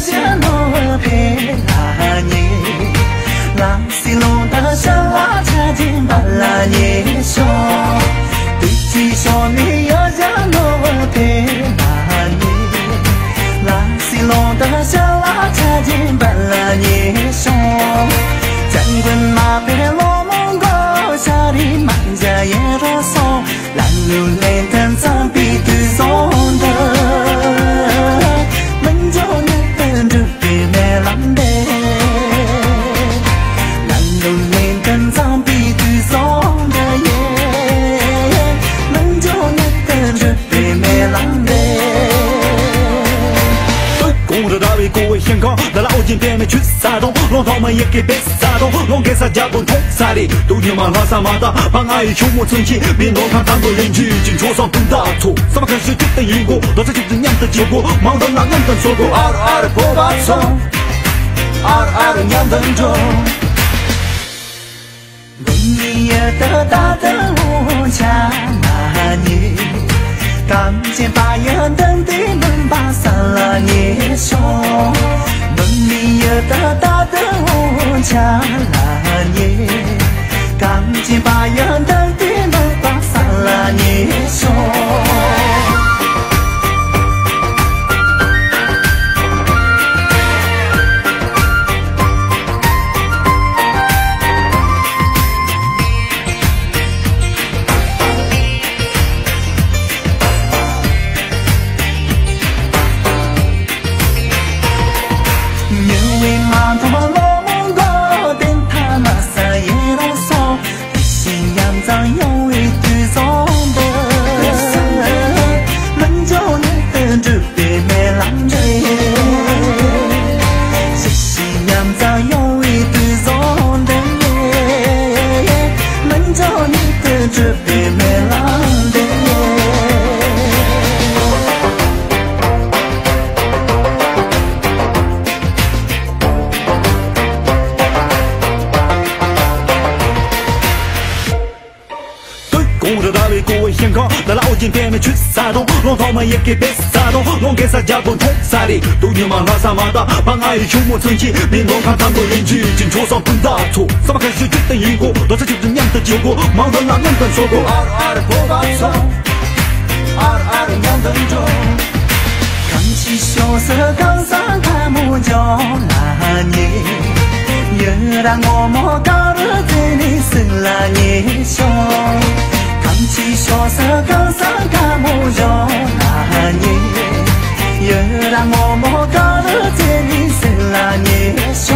家诺陪拉你，拉西隆的沙拉恰金巴拉你说，对起说你要家诺陪拉你，拉西隆的沙拉恰金巴拉你说，将军马背罗蒙高沙里满家也热送，蓝路雷灯上比对送的。健康，那老金边没去撒动，龙头们也给别撒动，龙给撒家不同撒的，都你妈拉萨马达，把阿姨秋末春季，别弄看看多人去，进桌上更大错，什么开始就等因果，老子就是娘的结果，忙到那娘的说过，二婆把葱，二娘的中，你也得大的无家那你。刚见把眼灯的门把散了你说，门里也大大的无家了你，刚见把眼灯的门把散了你说。那老金边没去撒动，龙头们也给别撒动，龙给撒家不同撒的，都你妈拉萨马达，把阿姨秋末春季，别弄看看多人去，进桌上更大错，什么开始就等因果，老子就是娘的结果，忙到那娘的说过，二婆把葱，二娘的中，刚起羞涩刚上看木脚那你，也让我莫搞得对你生了你说。起羞涩刚上看木脚那你，也让我莫搞得对你生了你说。